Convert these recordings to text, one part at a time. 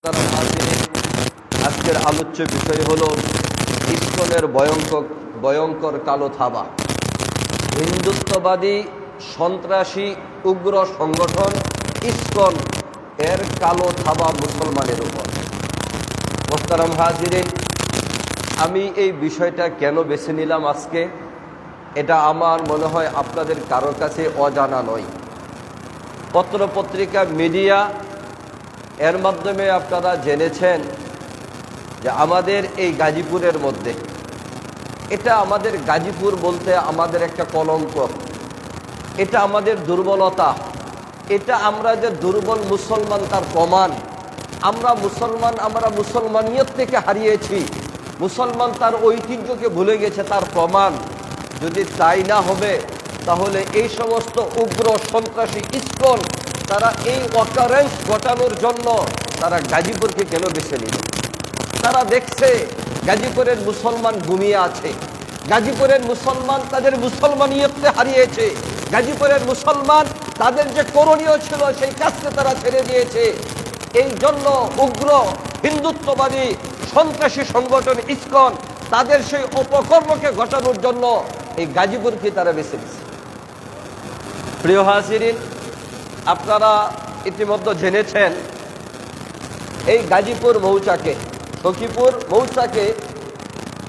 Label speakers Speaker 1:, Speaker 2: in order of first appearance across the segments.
Speaker 1: মোহতারাম হাজিরিন, আজকের আলোচ্য বিষয় হলো ইসকনের ভয়ঙ্কর কালো থাবা। হিন্দুত্ববাদী সন্ত্রাসী উগ্র সংগঠন ইসকন এর কালো থাবা মুসলমানের উপর। মোহতারাম হাজিরিন, আমি এই বিষয়টা কেন বেছে নিলাম আজকে, এটা আমার মনে হয় আপনাদের কারোর কাছে অজানা নয়। পত্রপত্রিকা, মিডিয়া এর মাধ্যমে আপনারা জেনেছেন যে আমাদের এই গাজীপুরের মধ্যে, এটা আমাদের গাজীপুর বলতে আমাদের একটা কলঙ্ক, এটা আমাদের দুর্বলতা, এটা আমরা যে দুর্বল মুসলমান তার প্রমাণ। আমরা মুসলমানিয়ত থেকে হারিয়েছি, মুসলমান তার ঐতিহ্যকে ভুলে গেছে তার প্রমাণ। যদি তাই না হবে তাহলে এই সমস্ত উগ্র সন্ত্রাসী ইসকন তারা এই অকারেন্স ঘটানোর জন্য তারা গাজীপুরকে কেন বেছে নিল? তারা দেখছে গাজীপুরের মুসলমান ঘুমিয়ে আছে, গাজীপুরের মুসলমান তাদের মুসলমানিয়তকে হারিয়েছে, গাজীপুরের মুসলমান তাদের যে করণীয় ছিল সেই কাজকে তারা ছেড়ে দিয়েছে। এই জন্য উগ্র হিন্দুত্ববাদী সন্ত্রাসী সংগঠন ইসকন তাদের সেই অপকর্মকে ঘটানোর জন্য এই গাজীপুরকে তারা বেছে নিয়েছে। প্রিয় হাজিরিন, আপনারা ইতিমধ্যে জেনেছেন এই গাজীপুর মৌচাকে, সখীপুর মৌচাকে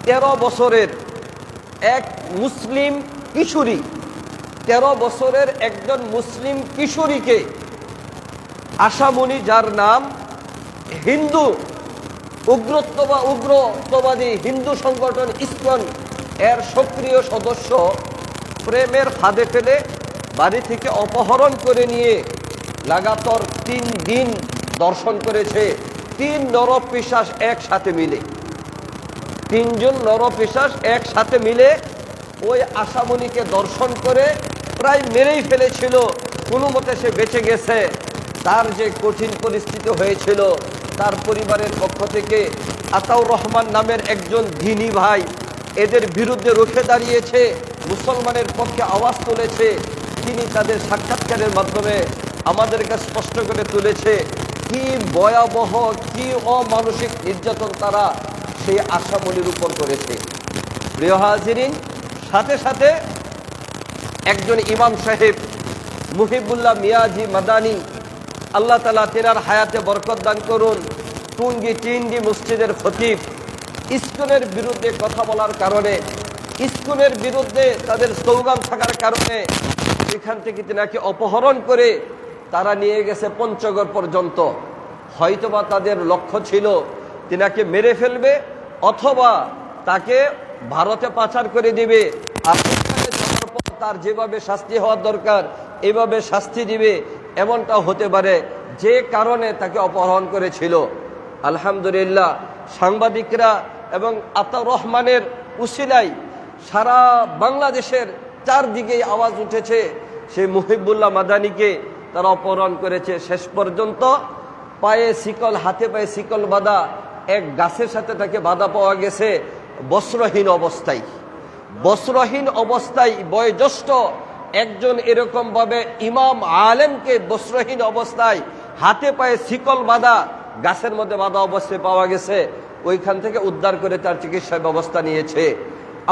Speaker 1: 13 বছরের এক মুসলিম কিশোরী, 13 বছরের একজন মুসলিম কিশোরীকে আশামণি, যার নাম হিন্দু উগ্রত্ববাদী হিন্দু সংগঠন ইসকন এর সক্রিয় সদস্য, প্রেমের ফাঁদে ফেলে বাড়ি থেকে অপহরণ করে নিয়ে লাগাতার 3 দিন দর্শন করেছে। 3 নরপিশাচ একসাথে মিলে, 3 জন নরপিশাচ একসাথে মিলে ওই আশামণিকে দর্শন করে প্রায় মেরেই ফেলেছিল। কোনো মতে সে বেঁচে গেছে। তার যে কঠিন পরিস্থিতি হয়েছিল, তার পরিবারের পক্ষ থেকে আতাউর রহমান নামের একজন দ্বীনি ভাই এদের বিরুদ্ধে রুখে দাঁড়িয়েছে, মুসলমানের পক্ষে আওয়াজ তুলেছে। তিনি তাদের সাক্ষাৎকারের মাধ্যমে আমাদেরকে স্পষ্ট করে তুলেছে কি ভয়াবহ, কি অমানসিক নির্যাতন তারা সেই আশামণির উপর করেছে। প্রিয় হাজিরিন, সাথে সাথে একজন ইমাম সাহেব মুহিবুল্লাহ মিয়াজি মাদানী, আল্লাহ তাআলা তেনার হায়াতে বরকত দান করুন, টুঙ্গি টিন্ডি মসজিদের খতিব, ইসকনের বিরুদ্ধে কথা বলার কারণে, ইসকনের বিরুদ্ধে তাদের স্লোগান থাকার কারণে এখান থেকে তেনাকে অপহরণ করে তারা নিয়ে গেছে পঞ্চগড় পর্যন্ত। হয়তোবা তাদের লক্ষ্য ছিল তেনাকে মেরে ফেলবে অথবা তাকে ভারতে পাচার করে দিবে, আর তার যেভাবে শাস্তি হওয়ার দরকার এভাবে শাস্তি দিবে, এমনটা হতে পারে, যে কারণে তাকে অপহরণ করেছিল। আলহামদুলিল্লাহ, সাংবাদিকরা এবং আতাউর রহমানের উসিলায় সারা বাংলাদেশের চারদিকে আওয়াজ উঠেছে সেই মুহিবুল্লাহ মাদানীকে তারা অপহরণ করেছে। শেষ পর্যন্ত পায়ে শিকল, হাতে পায়ে শিকল বাঁধা এক গাছের সাথে তাকে বাঁধা পাওয়া গেছে, বস্ত্রহীন অবস্থায় বয়োজ্যেষ্ঠ একজন এরকম ভাবে ইমাম আলেমকে বস্ত্রহীন অবস্থায় হাতে পায়ে শিকল বাঁধা গাছের মধ্যে বাঁধা অবস্থায় পাওয়া গেছে। ওইখান থেকে উদ্ধার করে তার চিকিৎসা ব্যবস্থা নিয়েছে।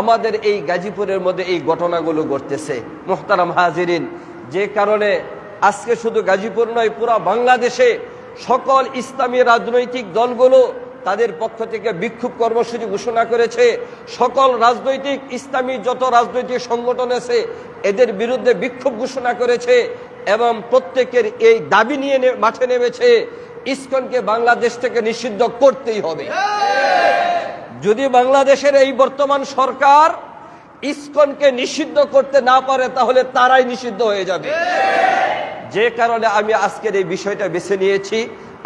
Speaker 1: আমাদের এই গাজীপুরের মধ্যে এই ঘটনাগুলো ঘটতেছে মুহতারাম হাজিরিন, যে কারণে আজকে শুধু গাজীপুর নয়, পুরা বাংলাদেশে সকল ইসলামী রাজনৈতিক দলগুলো তাদের পক্ষ থেকে বিক্ষোভ কর্মসূচি ঘোষণা করেছে। সকল রাজনৈতিক ইসলামী যত রাজনৈতিক সংগঠন আছে এদের বিরুদ্ধে বিক্ষোভ ঘোষণা করেছে এবং প্রত্যেকের এই দাবি নিয়ে মাঠে নেমেছে, ইসকনকে বাংলাদেশ থেকে নিষিদ্ধ করতেই হবে। যদি বাংলাদেশের এই বর্তমান সরকার ইসকনকে নিষিদ্ধ করতে না পারে তাহলে তারাই নিষিদ্ধ হয়ে যাবে। যে কারণে আমি আজকের এই বিষয়টা বেছে নিয়েছি।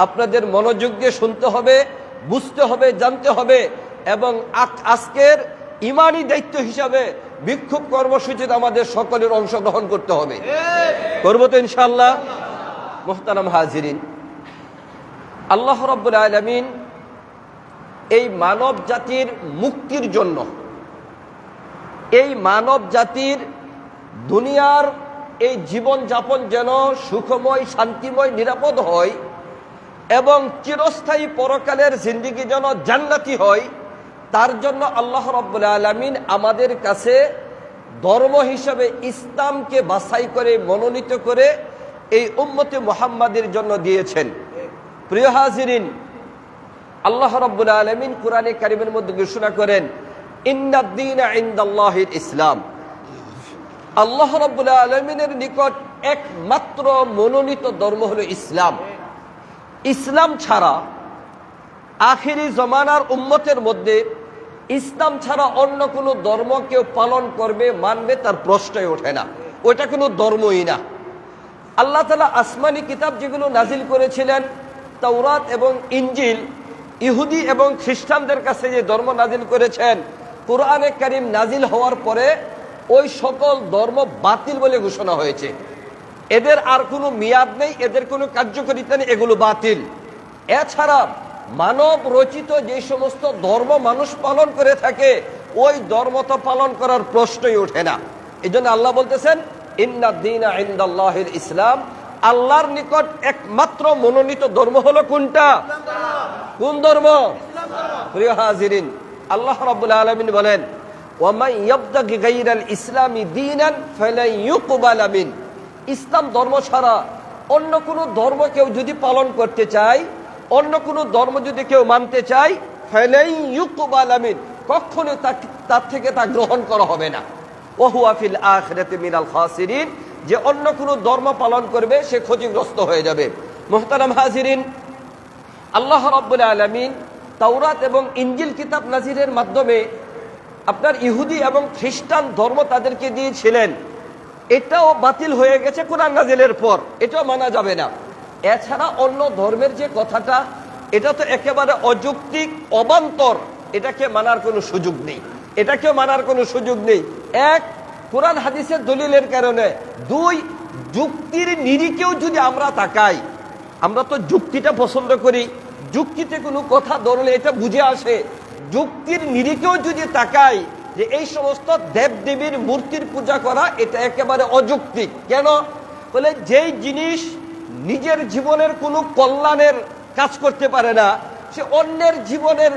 Speaker 1: আপনাদের মনোযোগ দিয়ে শুনতে হবে, বুঝতে হবে, জানতে হবে এবং আজকের ইমানি দায়িত্ব হিসাবে বিক্ষোভ কর্মসূচিতে আমাদের সকলের অংশগ্রহণ করতে হবে। করবো তো ইনশাআল্লাহ। মুহতারাম হাজিরিন, আল্লাহ রাব্বুল আলামিন এই মানব জাতির মুক্তির জন্য, এই মানব জাতির দুনিয়ার এই জীবন যাপন যেন সুখময়, শান্তিময়, নিরাপদ হয়, এবং চিরস্থায়ী পরকালের জিন্দেগি যেন জান্নাতি হয়, তার জন্য আল্লাহ রাব্বুল আলামিন আমাদের কাছে ধর্ম হিসাবে ইসলামকে বাছাই করে মনোনীত করে এই উম্মতে মুহাম্মাদের জন্য দিয়েছেন। প্রিয় হাজিরিন, আল্লাহ রাব্বুল আলামিন কোরআনে কারীমের মধ্যে ঘোষণা করেন, ইন্নাদ দীনা ইনদাল্লাহিল ইসলাম। আল্লাহ রাব্বুল আলামিনের নিকট একমাত্র মনোনীত ধর্ম হলো ইসলাম। ইসলাম ছাড়া আখিরি জমানার উম্মতের মধ্যে ইসলাম ছাড়া অন্য কোনো ধর্ম কেউ পালন করবে, মানবে, তার প্রশ্নই ওঠে না। ওইটা কোনো ধর্মই না। আল্লাহ তাআলা আসমানি কিতাব যেগুলো নাজিল করেছিলেন, তাওরাত এবং ইনজিল, ইহুদি এবং খ্রিস্টানদের কাছে যে ধর্ম নাজিল করেছেন, কোরআনে কারীম নাজিল হওয়ার পরে ওই সকল ধর্ম বাতিল বলে ঘোষণা হয়েছে। এদের আর কোনো মেয়াদ নেই, এদের কোনো কার্যকারিতা নেই, এগুলো বাতিল। এছাড়া মানব রচিত যে সমস্ত ধর্ম মানুষ পালন করে থাকে, ওই ধর্ম তো পালন করার প্রশ্নই ওঠে না। এই জন্য আল্লাহ বলতেছেন, ইন্নাদ দীনা ইনদাল্লাহিল ইসলাম। আল্লাহর নিকট একমাত্র মনোনীত ধর্ম হলো কোনটা? কোন ধর্ম? প্রিয় হাজিরিন, আল্লাহ রাব্বুল আলামিন বলেন, ওয়ামান ইয়াবতাগি গায়রাল ইসলামি দীনান ফালান ইউকবালা মিন। ইসলাম ধর্ম ছাড়া অন্য কোনো ধর্ম কেউ যদি পালন করতে চায়, অন্য কোনো ধর্ম যদি কেউ মানতে চায়, ফালান ইউকবালা মিন, কখনো তার থেকে তা গ্রহণ করা হবে না। ওয়া হুয়া ফিল আখিরাতি মিনাল খাসিরিন। যে অন্য কোনো ধর্ম পালন করবে সে ক্ষতিগ্রস্ত হয়ে যাবে। মুহতারাম হাজিরিন, আল্লাহ রাব্বুল আলামিন তাওরাত এবং ইনজিল কিতাব নাজিলের মাধ্যমে আপনার ইহুদি এবং খ্রিস্টান ধর্ম তাদেরকে দিয়েছিলেন। এটাও বাতিল হয়ে গেছে কোরআন নাজিলের পর, এটাও মানা যাবে না। এছাড়া অন্য ধর্মের যে কথাটা, এটা তো একেবারে অযৌক্তিক, অবান্তর, এটাকে মানার কোনো সুযোগ নেই, এটাকেও মানার কোনো সুযোগ নেই। এক, কোরআন হাদিসের দলিলের কারণে। দুই, যুক্তির নিরিখেও যদি আমরা তাকাই, আমরা তো যুক্তিটা পছন্দ করি, যুক্তিতে কোনো কথা ধরলে এটা বুঝে আসে। যুক্তির নিরিখেও যদি তাকাই যে এই সমস্ত দেবদেবীর মূর্তির পূজা করা, এটা একেবারে অযৌক্তিক। কেন বলে, যেই জিনিস নিজের জীবনের কোনো কল্যাণের কাজ করতে পারে না, সে অন্যের জীবনের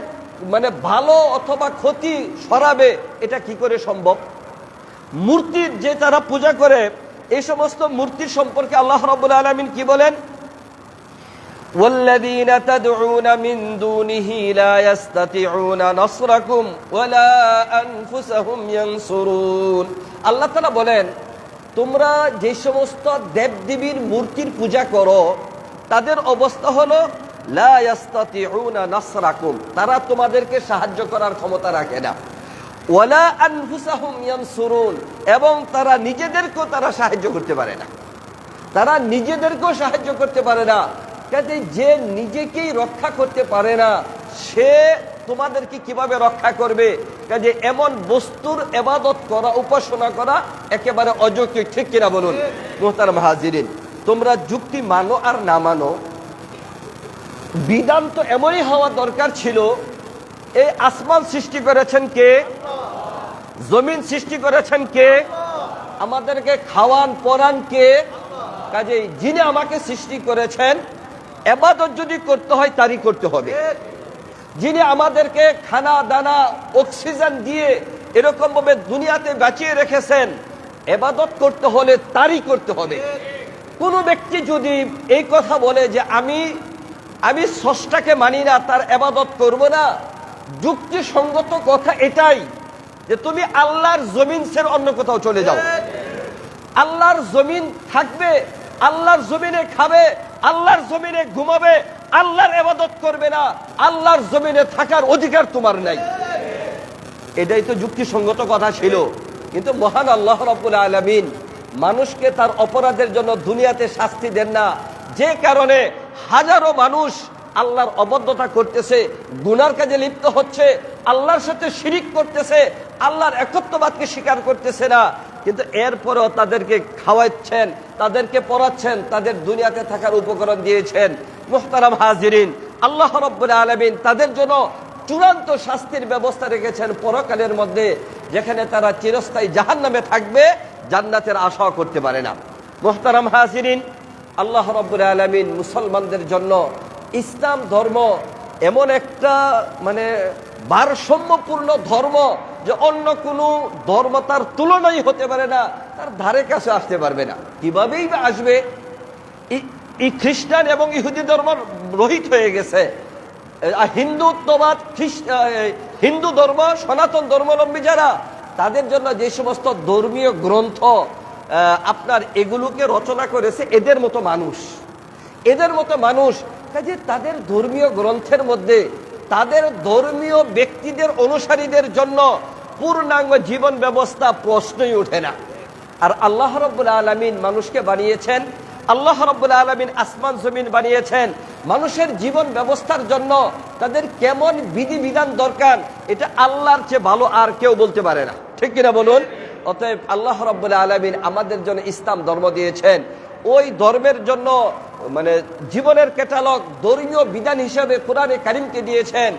Speaker 1: মানে ভালো অথবা ক্ষতি সরাবে, এটা কি করে সম্ভব? মূর্তির যে তারা পূজা করে, এই সমস্ত মূর্তির সম্পর্কে আল্লাহ রাব্বুল আলামিন কি বলেন? والذين تدعون من دونه لا يستطيعون نصركم ولا أنفسهم ينصرون। আল্লাহ তাআলা বলেন, তোমরা যে সমস্ত দেবদেবীর মূর্তির পূজা করো, তাদের অবস্থা হলো লা ইয়াস্তাতিউনা নাসরাকুম, তারা তোমাদেরকে সাহায্য করার ক্ষমতা রাখে না। ওয়ালা আনফুসাহুম ইয়ানসুরুন, এবং তারা নিজেদেরকেও তারা সাহায্য করতে পারে না, তারা নিজেদেরকেও সাহায্য করতে পারে না। কাজে যে নিজেকেই রক্ষা করতে পারে না, সে তোমাদেরকে কিভাবে রক্ষা করবে? কাজে এমন বস্তুর ইবাদত করা, উপাসনা করা একেবারে অযৌক্তিক, ঠিক কিনা বলুন? মুহতারাম হাজিরিন, তোমরা যুক্তি মানো আর না মানো, বিধান তো এমনই হওয়া দরকার ছিল। এই আসমান সৃষ্টি করেছেন কে? জমিন সৃষ্টি করেছেন কে? আমাদেরকে খাওয়ান পরান কে? কাজে যিনি আমাকে সৃষ্টি করেছেন, ইবাদত যদি করতে হয় তারই করতে হবে। যিনি আমাদেরকে খানা দানা অক্সিজেন দিয়ে এরকম ভাবে দুনিয়াতে বাঁচিয়ে রেখেছেন, ইবাদত করতে হলে তারই করতে হবে। কোনো ব্যক্তি যদি এই কথা বলে যে আমি স্রষ্টাকে মানি না, তার ইবাদত করব না, যুক্তিসঙ্গত কথা এটাই যে তুমি আল্লাহর জমিন ছেড়ে অন্য কোথাও চলে যাও। আল্লাহর জমিন থাকবে, আল্লাহর জমিনে খাবে, আল্লাহর জমিনে ঘুমাবে, আল্লাহর ইবাদত করবে না, আল্লাহর জমিনে থাকার অধিকার তোমার নাই। এটাই তো যুক্তিসঙ্গত কথা ছিল। কিন্তু মহান আল্লাহ রাব্বুল আলামিন মানুষকে তার অপরাধের জন্য দুনিয়াতে শাস্তি দেন না, যে কারণে হাজারো মানুষ আল্লাহর অবদ্ধতা করতেছে, গুনার কাজে লিপ্ত হচ্ছে, আল্লাহর সাথে শিরিক করতেছে, আল্লাহর একত্ববাদকে স্বীকার করতেছে না। কিন্তু এরপরেও তাদেরকে খাওয়াচ্ছেন, তাদেরকে পড়াচ্ছেন, তাদের দুনিয়াতে থাকার উপকরণ দিয়েছেন। মুহতারাম হাজিরিন, আল্লাহ রাব্বুল আলামিন তাদের জন্য চূড়ান্ত শাস্তির ব্যবস্থা রেখেছেন পরকালের মধ্যে, যেখানে তারা চিরস্থায়ী জাহান্নামে থাকবে, জান্নাতের আশা করতে পারে না। মুহতারাম হাজিরিন, আল্লাহ রাব্বুল আলামিন মুসলমানদের জন্য ইসলাম ধর্ম এমন একটা মানে ভারসাম্যপূর্ণ ধর্ম যে অন্য কোনো ধর্ম তার তুলনাই হতে পারে না, তার ধারে কাছে আসতে পারবে না। কিভাবেই বা আসবে? এই খ্রিস্টান এবং ইহুদি ধর্ম রহিত হয়ে গেছে। হিন্দুত্ববাদ, হিন্দু ধর্ম, সনাতন ধর্মাবলম্বী যারা, তাদের জন্য যে সমস্ত ধর্মীয় গ্রন্থ আপনার এগুলোকে রচনা করেছে এদের মতো মানুষ, কাজে তাদের ধর্মীয় গ্রন্থের মধ্যে তাদের ধর্মীয় ব্যক্তিদের অনুসারীদের জন্য পূর্ণাঙ্গ জীবন ব্যবস্থা প্রশ্নই ওঠে না। আর আল্লাহ রাব্বুল আলামিন মানুষকে বানিয়েছেন, আল্লাহ রাব্বুল আলামিন আসমান জমিন বানিয়েছেন মানুষের জীবন ব্যবস্থার জন্য। তাদের কেমন বিধিবিধান দরকার এটা আল্লাহর চেয়ে ভালো আর কেউ বলতে পারে না, ঠিক কিনা বলুন? অতএব আল্লাহ রাব্বুল আলামিন আমাদের জন্য ইসলাম ধর্ম দিয়েছেন। ওই ধর্মের জন্য মানে জীবনের ক্যাটালগ, ধর্মীয় বিধান হিসেবে কোরআনে কারিমকে দিয়েছেন।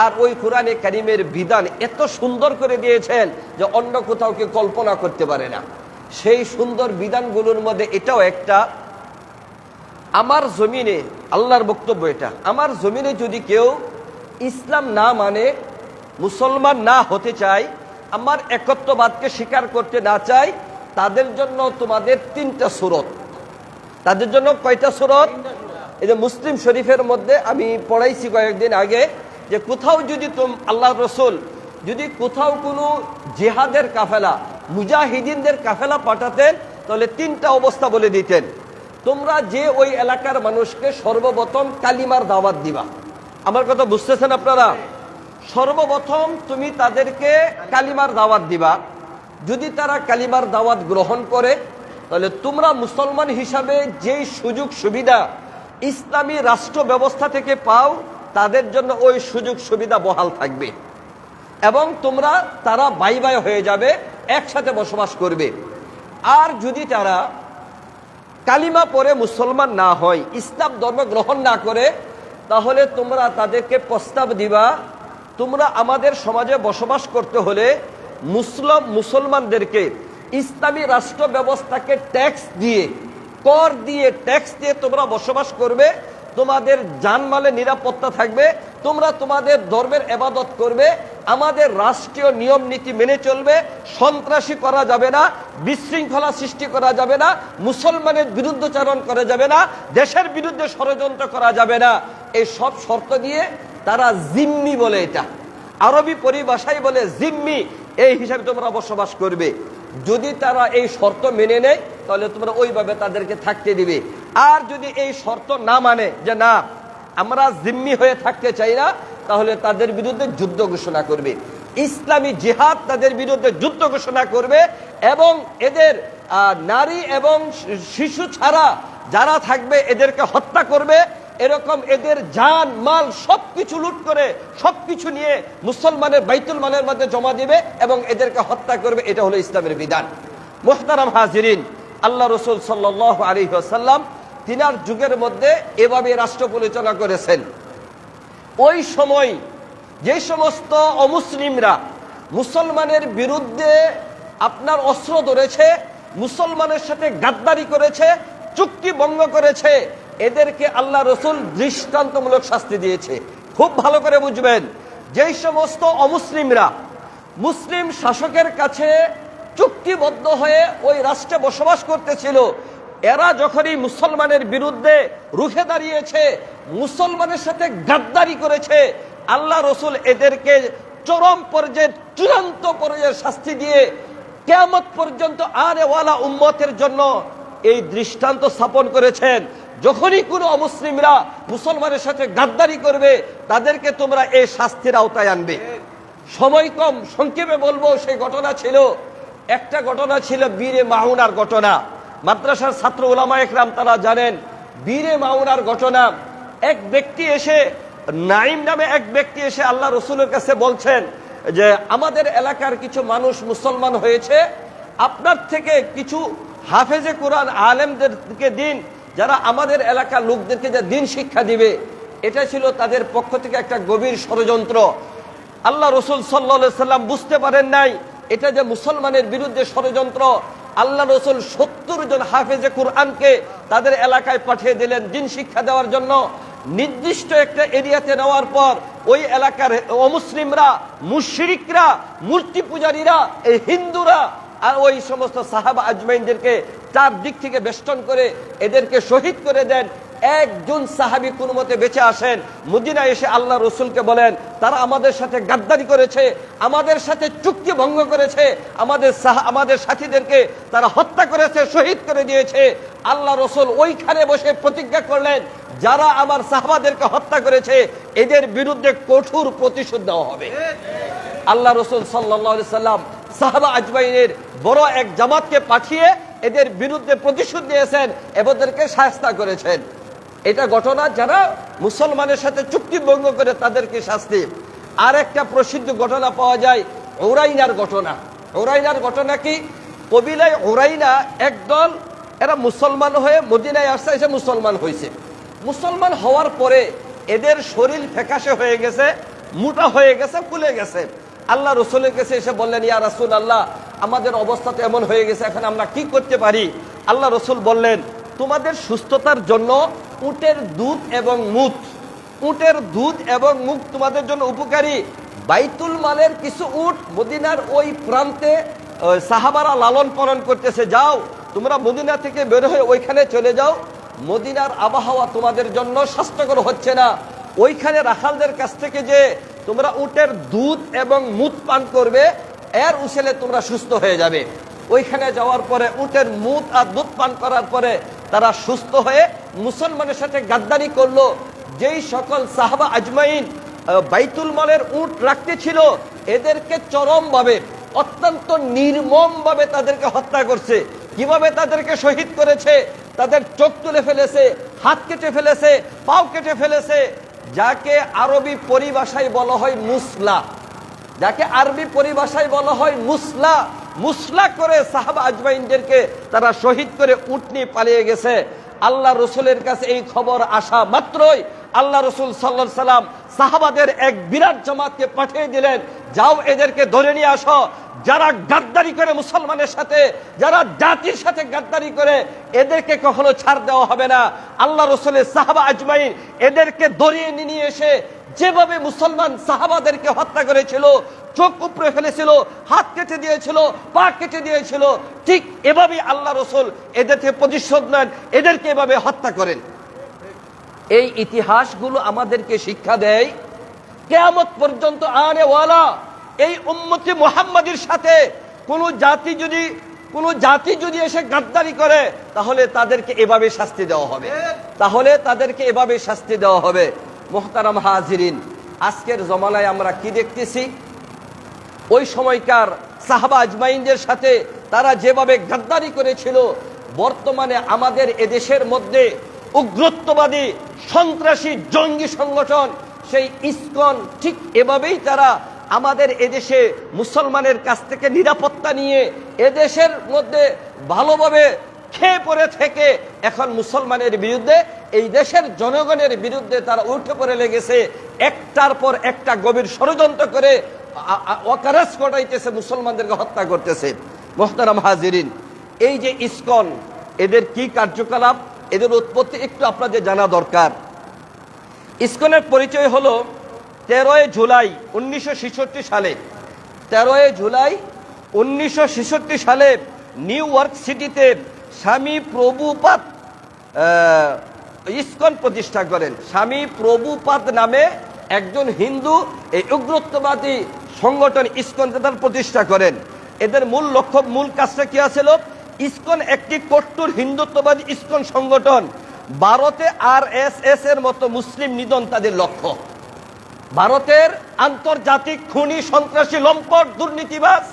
Speaker 1: আর ওই কোরআনে কারিমের বিধান এত সুন্দর করে দিয়েছেন যে অন্য কোথাও কেউ কল্পনা করতে পারে না। সেই সুন্দর বিধানগুলোর মধ্যে এটাও একটা, আমার জমিনে, আল্লাহর বক্তব্য এটা, আমার জমিনে যদি কেউ ইসলাম না মানে, মুসলমান না হতে চায়, আমার একত্ববাদকে স্বীকার করতে না চায়, তাদের জন্য তোমাদের 3টা সূরত। তাদের জন্য কয়টা সূরত? এই যে মুসলিম শরীফের মধ্যে আমি পড়াইছি কয়েকদিন আগে, যে কোথাও যদি আল্লাহ রসুল যদি কোথাও কোনো জিহাদের কাফেলা, মুজাহিদিনদের কাফেলা পাঠাতেন, তাহলে 3টা অবস্থা বলে দিতেন। তোমরা যে ওই এলাকার মানুষকে সর্বপ্রথম কালিমার দাওয়াত দিবা। আমার কথা বুঝতেছেন আপনারা? সর্বপ্রথম তুমি তাদেরকে কালিমার দাওয়াত দিবা। যদি তারা কালিমার দাওয়াত গ্রহণ করে, তাহলে তোমরা মুসলমান হিসাবে যেই সুযোগ সুবিধা ইসলামী রাষ্ট্র ব্যবস্থা থেকে পাও, তাদের জন্য ওই সুযোগ সুবিধা বহাল থাকবে এবং তারা বাই বাই হয়ে যাবে, একসাথে বসবাস করবে। আর যদি তারা কালিমা পরে মুসলমান না হয়, ইসলাম ধর্ম গ্রহণ না করে, তাহলে তোমরা তাদেরকে প্রস্তাব দিবা, তোমরা আমাদের সমাজে বসবাস করতে হলে মুসলমানদেরকে ইসলামী রাষ্ট্র ব্যবস্থাকে ট্যাক্স দিয়ে, কর দিয়ে, ট্যাক্স দিয়ে তোমরা বসবাস করবে, তোমাদের জানমালের নিরাপত্তা থাকবে, তোমরা তোমাদের ধর্মের ইবাদত করবে, আমাদের রাষ্ট্রীয় নিয়ম নীতি মেনে চলবে, সন্ত্রাসী করা যাবে না, বিশৃঙ্খলা সৃষ্টি করা যাবে না, মুসলমানের বিরুদ্ধাচরণ করা যাবে না, দেশের বিরুদ্ধে ষড়যন্ত্র করা যাবে না। এই সব শর্ত দিয়ে তারা জিম্মি বলে, এটা আরবি পরিভাষায় বলে জিম্মি, এই হিসাবে তোমরা বসবাস করবে। যদি তারা এই শর্ত মেনে নেয়, তাহলে তোমরা ওইভাবে তাদেরকে থাকতে দিবে। আর যদি এই শর্ত না মানে, যে না আমরা জিম্মি হয়ে থাকতে চাই না, তাহলে তাদের বিরুদ্ধে যুদ্ধ ঘোষণা করবে, ইসলামী জিহাদ তাদের বিরুদ্ধে যুদ্ধ ঘোষণা করবে। এবং এদের নারী এবং শিশু ছাড়া যারা থাকবে এদেরকে হত্যা করবে। এরকম এদের জান মাল সবকিছু লুট করে, সবকিছু নিয়ে মুসলমানের বাইতুল মালের মধ্যে জমা দিবে এবং এদেরকে হত্যা করবে। এটা হলো ইসলামের বিধান। মুহতারাম হাজিরিন, আল্লাহ রসুল সাল্লাল্লাহু আলাইহি ওয়াসাল্লাম তিনার যুগের মধ্যে এভাবে রাষ্ট্র পরিচালনা করেছেন। ওই সময় যে সমস্ত অমুসলিমরা মুসলমানের বিরুদ্ধে আপনার অস্ত্র ধরেছে, মুসলমানের সাথে গাদ্দারি করেছে, চুক্তি ভঙ্গ করেছে, এদেরকে আল্লাহ রসুল দৃষ্টান্তমূলক শাস্তি দিয়েছে। খুব ভালো করে বুঝবেন, যেই সমস্ত অমুসলিমরা মুসলিম শাসকের কাছে চুক্তিবদ্ধ হয়ে ওই রাষ্ট্রে বসবাস করতেছিল, এরা যখনই মুসলমানের বিরুদ্ধে রুখে দাঁড়িয়েছে, মুসলমানের সাথে গাদ্দারি করেছে, আল্লাহ রসুল এদেরকে চরম পর্যায়ে, চূড়ান্ত পর্যায়ে শাস্তি দিয়ে কিয়ামত পর্যন্ত আনে ওয়ালা উম্মতের জন্য এই দৃষ্টান্ত স্থাপন করেছেন। যখনই কোনো অমুসলিমরা মুসলমানের সাথে গাদ্দারি করবে, তাদেরকে তোমরা এই শাস্তির আওতায় আনবে। সময় কম, সংক্ষেপে বলবো। সেই ঘটনা ছিল, একটা ঘটনা ছিল বীরে মাউনার ঘটনা। মাদ্রাসার ছাত্র উলামা একরাম তারা জানেন বীরে মাউনার ঘটনা। এক ব্যক্তি এসে, নাইম নামে এক ব্যক্তি এসে আল্লাহ রসুলের কাছে বলছেন যে আমাদের এলাকার কিছু মানুষ মুসলমান হয়েছে, আপনার থেকে কিছু হাফেজে কোরআন আলেমদেরকে দিন, যারা আমাদের এলাকার লোকদেরকে যে দিন শিক্ষা দিবে। এটা ছিল তাদের পক্ষ থেকে একটা গভীর ষড়যন্ত্র। আল্লাহ রসুল সাল্লাল্লাহু আলাইহি সাল্লাম বুঝতে পারেন নাই এটা যে মুসলমানের বিরুদ্ধে ষড়যন্ত্র। আল্লাহ রসুল 70 জন হাফেজে কোরআনকে তাদের এলাকায় পাঠিয়ে দিলেন দিন শিক্ষা দেওয়ার জন্য। নির্দিষ্ট একটা এরিয়াতে নেওয়ার পর ওই এলাকার অমুসলিমরা, মুশরিকরা, মূর্তি পূজারীরা, এই হিন্দুরা আর ওই সমস্ত সাহাবা আজমাইনদেরকে চারদিক থেকে বেষ্টন করে এদেরকে শহীদ করে দেন। একজন সাহাবী কোনো মতে বেঁচে আসেন, মদিনায় এসে আল্লাহ রসুলকে বলেন তারা আমাদের সাথে গাদ্দারি করেছে, আমাদের সাথে চুক্তি ভঙ্গ করেছে, আমাদের সাথীদেরকে তারা হত্যা করেছে, শহীদ করে দিয়েছে। আল্লাহ রসুল ওইখানে বসে প্রতিজ্ঞা করলেন যারা আমার সাহাবাদেরকে হত্যা করেছে এদের বিরুদ্ধে কঠোর প্রতিশোধ দেওয়া হবে। আল্লাহ রসুল সাল্লাল্লাহু আলাইহি সাল্লাম সাহাবা আজমাইনের বড় এক জামাতকে পাঠিয়ে এদের বিরুদ্ধে প্রতিশোধ নিয়েছেন, এদেরকে শায়েস্তা করেছেন। এটা ঘটনা, যারা মুসলমানের সাথে চুক্তি ভঙ্গ করে তাদেরকে শাস্তি। আর একটা প্রসিদ্ধ ঘটনা পাওয়া যায় উরাইনার ঘটনা। উরাইনার ঘটনা কি? কবিলায় উরাইনা একদল, এরা মুসলমান হয়ে মদিনায় আসছে, এসে মুসলমান হয়েছে। মুসলমান হওয়ার পরে এদের শরীর ফ্যাকাশে হয়ে গেছে, মোটা হয়ে গেছে, ফুলে গেছে। আল্লাহ রসুলের কাছে এসে বললেন, ইয়া রাসূলুল্লাহ, আমাদের অবস্থা তো এমন হয়ে গেছে, এখন আমরা কি করতে পারি? আল্লাহ রসুল বললেন, তোমাদের সুস্থতার জন্য উটের দুধ এবং মুখ, উটের দুধ এবং মুখ তোমাদের জন্য উপকারী। বাইতুল মালের কিছু উট মদিনার ওই প্রান্তে সাহাবারা লালন পালন করতেছে, যাও তোমরা মদিনা থেকে বের হয়ে ওইখানে চলে যাও। মদিনার আবহাওয়া তোমাদের জন্য স্বাস্থ্যকর হচ্ছে না, ওইখানে রাখালদের কাছ থেকে যে তোমরা উটের দুধ এবং মুখ পান করবে, এর উসিলে তোমরা সুস্থ হয়ে যাবে। ওইখানে যাওয়ার পরে উটের মুখ আর দুধ পান করার পরে তারা সুস্থ হয়ে মুসলমানের সাথে গাদ্দারি করলো। যেই সকল সাহাবা আজমাইন বাইতুল মালের উট রাখতে ছিল, এদেরকে চরমভাবে, অত্যন্ত নির্মমভাবে তাদেরকে হত্যা করছে। কিভাবে তাদেরকে শহীদ করেছে? তাদের চোখ তুলে ফেলেছে, হাত কেটে ফেলেছে, পাও কেটে ফেলেছে। যাকে আরবি পরিভাষায় বলা হয় মুসলা, যাকে আরবি পরিভাষায় বলা হয় মুসলা, মুসলা করে সাহাবা আজমাইনদেরকে তারা শহীদ করে উট নিয়ে পালিয়ে গেছে। আল্লাহ রসুলের কাছে এই খবর আসা মাত্রই আল্লাহ রসুল সাল্লাল্লাহু আলাইহি সাল্লাম সাহাবাদের এক বিরাট জামাতকে পাঠিয়ে দিলেন, যাও এদেরকে ধরে নিয়ে আসো। যারা গাদ্দারি করে মুসলমানের সাথে, যারা জাতির সাথে গাদ্দারি করে, এদেরকে কখনো ছাড় দেওয়া হবে না। আল্লাহ রসুলের সাহাবা আজমাইন এদেরকে ধরিয়ে নিয়ে এসে যেভাবে মুসলমান সাহাবাদেরকে হত্যা করেছিল, চোখ উপড়ে ফেলেছিল, হাত কেটে দিয়েছিল, পা কেটে দিয়েছিল, ঠিক এভাবে আল্লাহ রসুল এদেরকে প্রতিশোধ নেন, এদেরকে এভাবে হত্যা করেন। এই ইতিহাসগুলো আমাদেরকে শিক্ষা দেয়, কিয়ামত পর্যন্ত আনেওয়ালা এই উম্মতে মুহাম্মাদের সাথে কোনো জাতি যদি এসে গাদ্দারি করে, তাহলে তাদেরকে এভাবে শাস্তি দেওয়া হবে, তাহলে তাদেরকে এভাবে শাস্তি দেওয়া হবে। মুহতারাম হাজিরিন, আজকের জমানায় আমরা কি দেখতেছি? ওই সময়কার সাহাবা আজমাইনদের সাথে তারা যেভাবে গাদ্দারি করেছিল, বর্তমানে আমাদের এদেশের মধ্যে উগ্রত্ববাদী, সন্ত্রাসী, জঙ্গি সংগঠন সেই ইসকন, ঠিক এভাবেই তারা আমাদের এদেশে মুসলমানের কাছ থেকে নিরাপত্তা নিয়ে এদেশের মধ্যে ভালোভাবে খেয়ে পড়ে থেকে এখন মুসলমানের বিরুদ্ধে, এই দেশের জনগণের বিরুদ্ধে তারা উঠে পড়ে লেগেছে। একটার পর একটা গভীর ষড়যন্ত্র করে অকারেজ ঘটাইতেছে, মুসলমানদেরকে হত্যা করতেছে। মুহতারাম হাজিরিন, এই যে ইসকন, এদের কি কার্যকলাপ, এদের উৎপত্তি একটু আপনাদের জানা দরকার। ইসকনের পরিচয় হলো 13 জুলাই 1966 সালে, 13 জুলাই 1966 সালে নিউ ইয়র্ক সিটিতে স্বামী প্রভুপাদ ইসকন প্রতিষ্ঠা করেন। স্বামী প্রভুপাদ নামে একজন হিন্দু এই উগ্রত্ববাদী সংগঠন ইসকন তার প্রতিষ্ঠা করেন। এদের মূল লক্ষ্য, মূল কাজটা কি ছিল? ইসকন একটি কট্টর হিন্দুত্ববাদী ইসকন সংগঠন। ভারতে RSS এর মতো মুসলিম নিধন তাদের লক্ষ্য। ভারতের আন্তর্জাতিক খুনি, সন্ত্রাসী, লম্পট, দুর্নীতিবাজ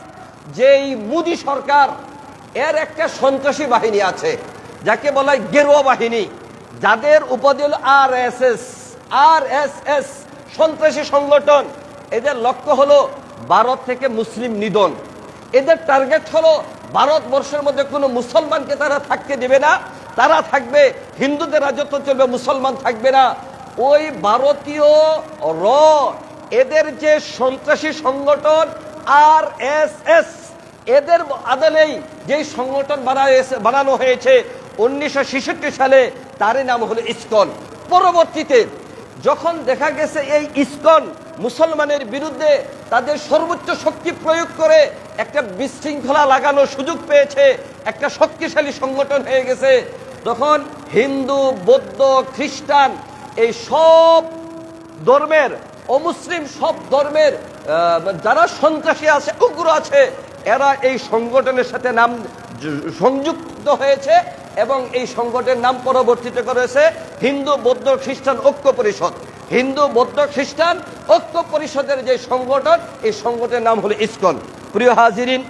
Speaker 1: যেই মোদী সরকার, এর একটা সন্ত্রাসী বাহিনী আছে যাকে বলা হয় গেরুয়া বাহিনী, যাদের উপাধি হল RSS, সন্ত্রাসী সংগঠন। এদের লক্ষ্য হলো ভারত থেকে মুসলিম নিধন। এদের টার্গেট হলো ভারতবর্ষের মধ্যে কোনো মুসলমানকে তারা থাকতে দেবে না, তারা থাকবে, হিন্দুদের রাজত্ব চলবে, মুসলমান থাকবে না। ওই ভারতীয় এদের যে সন্ত্রাসী সংগঠন RSS, এদের আদলেই যে সংগঠন বানানো হয়েছে 1966 সালে, তারই নাম হলো ইসকন। পরবর্তীতে যখন দেখা গেছে এই ইসকন মুসলমানের বিরুদ্ধে তাদের সর্বোচ্চ শক্তি প্রয়োগ করে একটা বিশৃঙ্খলা লাগানোর সুযোগ পেয়েছে, একটা শক্তিশালী সংগঠন হয়ে গেছে, তখন হিন্দু, বৌদ্ধ, খ্রিস্টান এই সব ধর্মের, অমুসলিম সব ধর্মের যারা সন্ত্রাসী আছে, উগ্র আছে, এরা এই সংগঠনের সাথে নাম সংযুক্ত হয়েছে এবং এই সংগঠনের নাম পরবর্তীতে করেছে হিন্দু বৌদ্ধ খ্রিস্টান ঐক্য পরিষদ। হিন্দু বৌদ্ধ খ্রিস্টান ঐক্য পরিষদের যে সংগঠন, এই সংগঠনের নাম হলো ইসকন। প্রিয় হাজিরিন,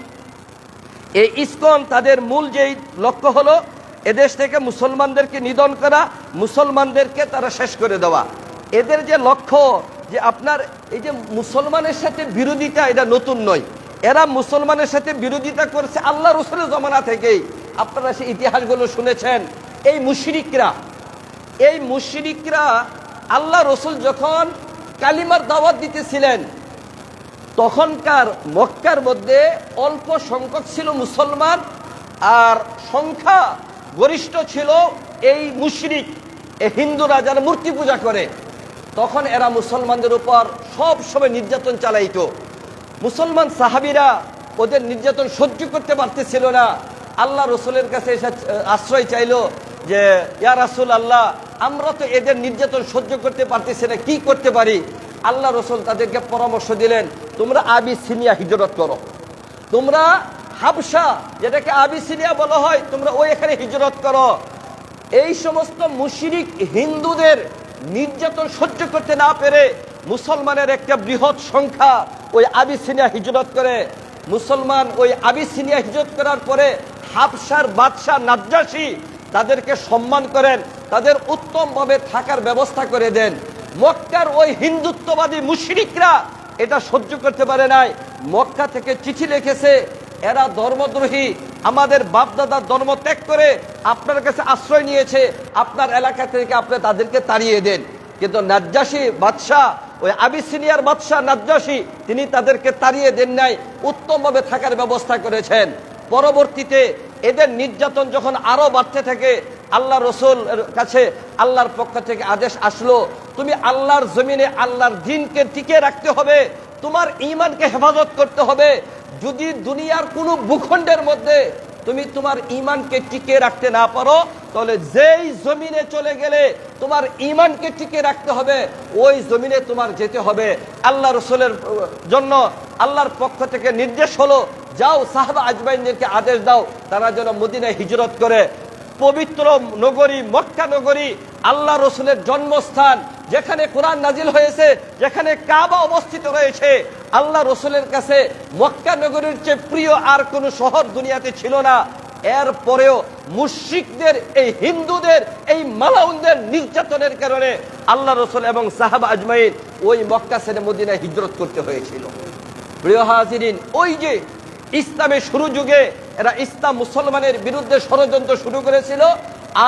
Speaker 1: এই ইসকন তাদের মূল যেই লক্ষ্য হলো এদেশ থেকে মুসলমানদেরকে নিধন করা, মুসলমানদেরকে তারা শেষ করে দেওয়া। এদের যে লক্ষ্য, যে আপনার এই যে মুসলমানের সাথে বিরোধিতা, এটা নতুন নয়। এরা মুসলমানের সাথে বিরোধিতা করছে আল্লাহ রসুলের জমানা থেকেই। আপনারা সেই ইতিহাসগুলো শুনেছেন। এই মুশরিকরা আল্লাহ রসুল যখন কালিমার দাওয়াত দিতেছিলেন, তখনকার মক্কার মধ্যে অল্প সংখ্যক ছিল মুসলমান, আর সংখ্যা গরিষ্ঠ ছিল এই মুশরিক, এই হিন্দুরা যারা মূর্তি পূজা করে। তখন এরা মুসলমানদের উপর সব সময় নির্যাতন চালাইতো। মুসলমান সাহাবীরা ওদের নির্যাতন সহ্য করতে পারতেছিল না। আল্লাহ রসুলের কাছে এসে আশ্রয় চাইলো যে ইয়া রাসূল আল্লাহ, আমরা তো এদের নির্যাতন সহ্য করতে পারতেছি না, কি করতে পারি? আল্লাহ রসুল তাদেরকে পরামর্শ দিলেন, তোমরা আবিসিনিয়া হিজরত করো, তোমরা হাবশা, যেটাকে আবিসিনিয়া বলা হয়, তোমরা এখানে হিজরত করো। এই সমস্ত মুশরিক হিন্দুদের নির্যাতন সহ্য করতে না পেরে মুসলমানের একটা বৃহৎ সংখ্যা ওই আবিসিনিয়া হিজরত করে। মুসলমান ওই আবিসিনিয়া হিজরত করার পরে হাবশার বাদশাহ নাজ্জাশী তাদেরকে সম্মান করেন, তাদের উত্তমভাবে থাকার ব্যবস্থা করে দেন। মক্কার ওই হিন্দুত্ববাদী মুশরিকরা এটা সহ্য করতে পারে নাই। মক্কা থেকে চিঠি লিখেছে, এরা ধর্মদ্রোহী, আমাদের বাপদাদার ধর্ম ত্যাগ করে আপনার কাছে আশ্রয় নিয়েছে, আপনার এলাকা থেকে আপনি তাদেরকে তাড়িয়ে দেন। কিন্তু নাজ্জাশী বাদশাহ, ওই আবিসিনিয়ার বাদশাহ নাজ্জাশী, তিনি তাদেরকে তাড়িয়ে দেন নাই, উত্তমভাবে থাকার ব্যবস্থা করেছেন। পরবর্তীতে এদের নির্যাতন যখন আরো বাড়তে থাকে, আল্লাহ রসুলের কাছে আল্লাহর পক্ষ থেকে আদেশ আসলো, তুমি আল্লাহর জমিনে আল্লাহর দ্বীনকে টিকে রাখতে হবে, তোমার ঈমানকে হেফাজত করতে হবে। যদি দুনিয়ার কোনো ভূখণ্ডের মধ্যে তুমি তোমার ঈমানকে টিকে রাখতে না পারো, তাহলে যেই জমিনে চলে গেলে তোমার ঈমানকে টিকে রাখতে হবে, ওই জমিনে তোমার যেতে হবে। আল্লাহ রসুলের জন্য আল্লাহর পক্ষ থেকে নির্দেশ হলো, যাও সাহাবা আজমাইনদেরকে আদেশ দাও, তারা যেন মদিনায় হিজরত করে। পবিত্র নগরী মক্কা নগরী, আল্লাহ রসুলের জন্মস্থান, যেখানে কোরআন নাজিল হয়েছে, যেখানে কাবা অবস্থিত রয়েছে, আল্লাহ রসুলের কাছে মক্কা নগরীর চেয়ে প্রিয় আর কোন শহর দুনিয়াতে ছিল না। এরপরেও মুশরিকদের, এই হিন্দুদের, এই মালাউনদের নির্যাতনের কারণে আল্লাহ রসুল এবং সাহাবা আজমাইন ওই মক্কা ছেড়ে মদিনায় হিজরত করতে হয়েছিল। প্রিয় হাজিরিন, ওই যে ইসলামের শুরু যুগে এরা ইসলাম মুসলমানের বিরুদ্ধে ষড়যন্ত্র শুরু করেছিল,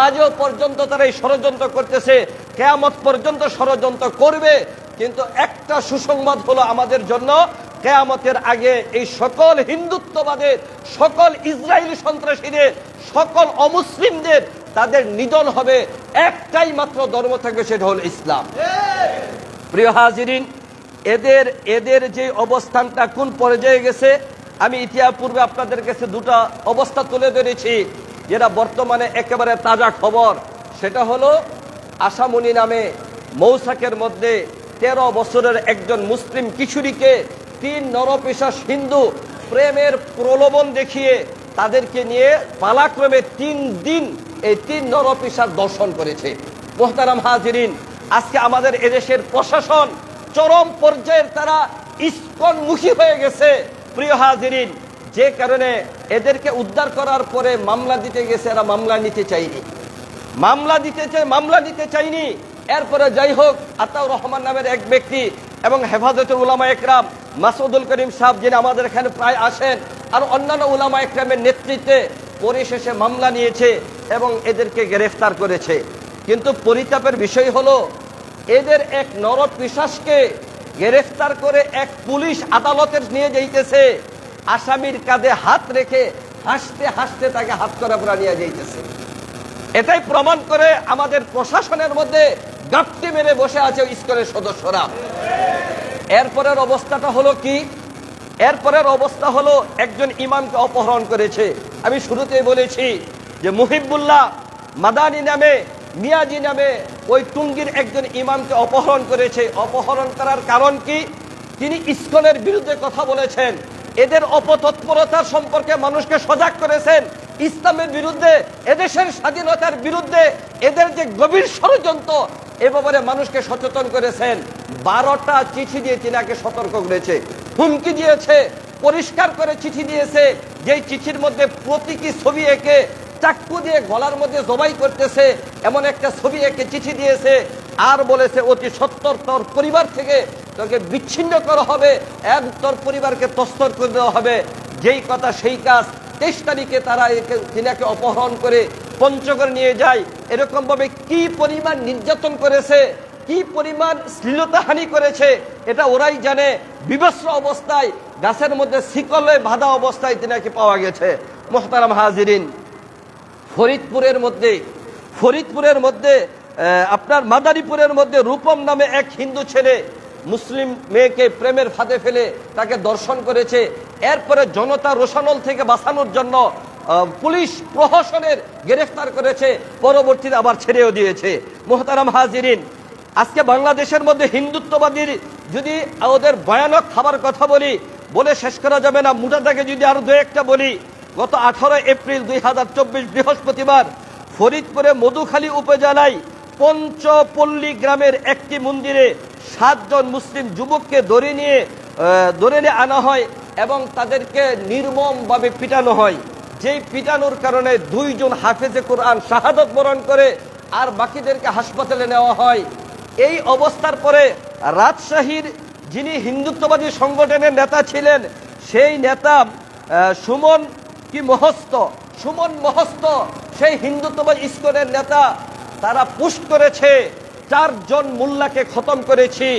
Speaker 1: আজও পর্যন্ত তারা এই ষড়যন্ত্র করতেছে, কিয়ামত পর্যন্ত ষড়যন্ত্র করবে। কিন্তু একটা সুসংবাদ হলো আমাদের জন্য, কিয়ামতের আগে এই সকল হিন্দুত্ববাদের, সকল ইসরায়েলি সন্ত্রাসীদের, সকল অমুসলিমদের তাদের নিধন হবে। একটাই মাত্র ধর্ম থাকবে, সেটা হলো ইসলাম। প্রিয় হাজিরিন, এদের যে অবস্থানটা কোন পর্যায়ে গেছে, আমি ইতিপূর্বে আপনাদের কাছে দুটা অবস্থা তুলে ধরেছি, যেটা বর্তমানে একেবারে তাজা খবর। সেটা হলো আশামণি নামে মৌসাকের মধ্যে 13 বছরের একজন মুসলিম কিশোরীকে 3 নরপিশাচ হিন্দু প্রেমের প্রলোভন দেখিয়ে তাদেরকে নিয়ে পালাক্রমে 3 দিন এই 3 নরপিশাচ দর্শন করেছে। মোহতারাম হাজিরিন, আজকে আমাদের এদেশের প্রশাসন চরম পর্যায়ের তারা ইসকনমুখী হয়ে গেছে। প্রিয় হাজিরিন, যে কারণে এদেরকে উদ্ধার করার পরে মামলা দিতে গেছে, এরা মামলা নিতে চায়নি। এরপরে যাই হোক, আতাউর রহমান নামের এক ব্যক্তি এবং হেফাজতে উলামা একরাম মাসুদুল করিম সাহেব, যিনি আমাদের এখানে প্রায় আসেন, আর অন্যান্য উলামা একরামের নেতৃত্বে পরিশেষে মামলা নিয়েছে এবং এদেরকে গ্রেফতার করেছে। কিন্তু পরিতাপের বিষয় হলো, এদের এক নরপিশাচকে গ্রেফতার করে এক পুলিশ আদালতে নিয়ে যাইতেছে, আসামির কাঁধে হাত রেখে হাসতে হাসতে তাকে হাত করা নিয়ে যাইতেছে। এটাই প্রমাণ করে আমাদের প্রশাসনের মধ্যে গাপটি মেরে বসে আছে ইসকনের সদস্যরা। এরপরের অবস্থাটা হলো কি? এরপরের অবস্থা হলো একজন ইমামকে অপহরণ করেছে। আমি শুরুতেই বলেছি যে মুহিবুল্লাহ মাদানী নামে, মিয়াজি নামে ওই টুঙ্গির একজন ইমামকে অপহরণ করেছে। অপহরণ করার কারণ কি? তিনি ইসকনের বিরুদ্ধে কথা বলেছেন, এদের অপতৎপরতার সম্পর্কে মানুষকে সজাগ করেছেন, ইসলামের বিরুদ্ধে, এদেশের স্বাধীনতার বিরুদ্ধে এদের যে গভীর ষড়যন্ত্র এ ব্যাপারে মানুষকে সচেতন করেছেন। 12টা চিঠি দিয়ে তিনাকে সতর্ক করেছে, হুমকি দিয়েছে, পরিষ্কার করে চিঠি দিয়েছে, যেই চিঠির মধ্যে প্রতীকী ছবি এঁকে চাকু দিয়ে গলার মধ্যে জবাই করতেছে এমন একটা ছবি এঁকে চিঠি দিয়েছে। আর বলেছে অতি সত্বর তোর পরিবার থেকে তোকে বিচ্ছিন্ন করা হবে, এক তোর পরিবারকে তস্তর করে দেওয়া হবে। যেই কথা সেই কাজ। 23 তারিখে তারা তিনাকে অপহরণ করে পঞ্চগড় নিয়ে যায়। এরকম ভাবে কি পরিমাণ নির্যাতন করেছে, কি পরিমাণ শ্লীলতাহানি করেছে এটা ওরাই জানে। বিভৎস অবস্থায় গাছের মধ্যে শিকলে বাঁধা অবস্থায় তিনাকে পাওয়া গেছে। মুহতারাম হাজিরিন, ফরিদপুরের মধ্যে আপনার মাদারীপুরের মধ্যে রূপম নামে এক হিন্দু ছেলে মুসলিম মেয়েকে প্রেমের ফাঁদে ফেলে তাকে দর্শন করেছে। এরপরে জনতা রোশানল থেকে বাঁচানোর জন্য পুলিশ প্রশাসনের গ্রেফতার করেছে, পরবর্তীতে আবার ছেড়েও দিয়েছে। মুহতারাম হাজিরিন, আজকে বাংলাদেশের মধ্যে হিন্দুত্ববাদীর যদি ওদের ভয়ানক খাবার কথা বলে শেষ করা যাবে না। মোটাটাকে যদি আরো দু একটা বলি, গত 18 এপ্রিল 2024 বৃহস্পতিবার ফরিদপুরে মধুখালী উপজেলায় পঞ্চপল্লী গ্রামের একটি মন্দিরে 7 জন মুসলিম যুবককে ধরে নিয়ে আনা হয় এবং তাদেরকে নির্মমভাবে পিটানো হয়। যেই পিটানোর কারণে 2 জন হাফেজে কোরআন শাহাদত বরণ করে আর বাকিদেরকে হাসপাতালে নেওয়া হয়। এই অবস্থার পরে রাজশাহীর যিনি হিন্দুত্ববাদী সংগঠনের নেতা ছিলেন সেই নেতা সুমন মহস্ত সেই হিন্দুত্ববাদী ইসকনের নেতা, তারা পোস্ট করেছে 4 জন মোল্লাকে খতম করেছি,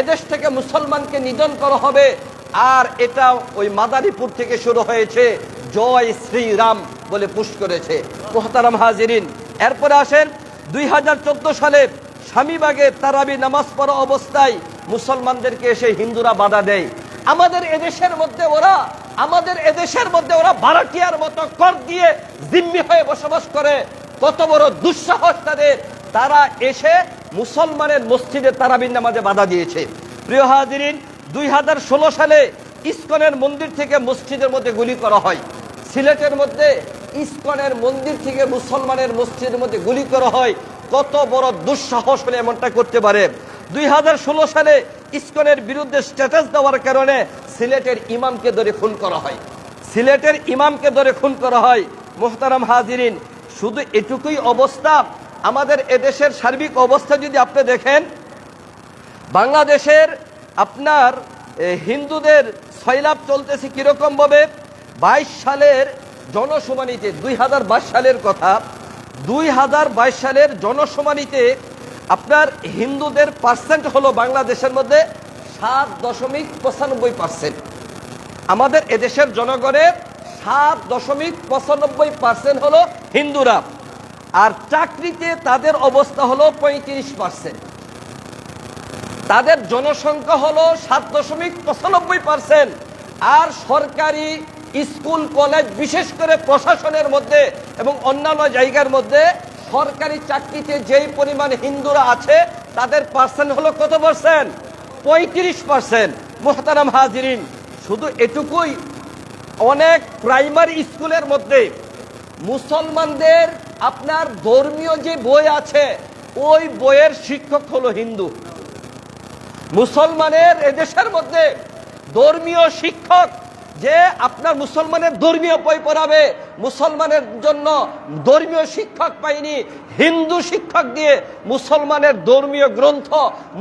Speaker 1: এদেশ থেকে মুসলমানকে নিধন করা হবে। আর এটা ওই মাদারীপুর থেকে শুরু হয়েছে, জয় শ্রীরাম বলে পোস্ট করেছে। মুহতারাম হাজিরিন, এরপরে আসেন 2014 সালে স্বামীবাগে তারাবি নামাজ পড়া অবস্থায় মুসলমানদেরকে এসে হিন্দুরা বাধা দেয়। আমাদের এদেশের মধ্যে ওরা ভাড়াটিয়ার মতো কর দিয়ে জিম্মি হয়ে বসবাস করে। কত বড় দুঃসাহস তাদের! তারা এসে মুসলমানের মসজিদে তারাবির নামাজে বাধা দিয়েছে। প্রিয় হাজিরিন, 2016 সালে ইসকনের মন্দির থেকে মসজিদের মধ্যে গুলি করা হয়। সিলেটের মধ্যে ইসকনের মন্দির থেকে মুসলমানের মসজিদের মধ্যে গুলি করা হয়। কত বড় দুঃসাহস হলে এমনটা করতে পারে! 2016 সালে ইসকনের বিরুদ্ধে স্ট্যাটাস দেওয়ার কারণে সিলেটের ইমামকে ধরে খুন করা হয়। মুহতারাম হাজিরিন, শুধু এটুকুই অবস্থা? আমাদের এদেশের সার্বিক অবস্থা যদি আপনি দেখেন, বাংলাদেশের আপনার হিন্দুদের সয়লাভ চলতেছে কিরকম ভাবে। 22 সালের জনশুমানিতে, 2022 সালের কথা, 2022 সালের জনশুমানিতে আপনার হিন্দুদের পার্সেন্ট হলো বাংলাদেশের মধ্যে 7.95%। আমাদের এদেশের জনগণের 7.95% হলো হিন্দুরা। আর চাকরিতে তাদের অবস্থা হলো 35%। তাদের জনসংখ্যা হলো 7.95%। আর সরকারি স্কুল কলেজ, বিশেষ করে প্রশাসনের মধ্যে এবং অন্যান্য জায়গার মধ্যে সরকারি চাকরিতে যেই পরিমাণ হিন্দুরা আছে তাদের পার্সেন্ট হলো কত পার্সেন্ট? 35%। মুহতারাম হাজিরিন, শুধু এটুকুই, অনেক প্রাইমারি স্কুলের মধ্যে মুসলমানদের আপনার ধর্মীয় যে বই আছে ওই বইয়ের শিক্ষক হলো হিন্দু। মুসলমানের এদেশের মধ্যে ধর্মীয় শিক্ষক যে আপনার মুসলমানের ধর্মীয় বই পড়াবে, মুসলমানের জন্য ধর্মীয় শিক্ষক পাইনি, হিন্দু শিক্ষক দিয়ে মুসলমানের ধর্মীয় গ্রন্থ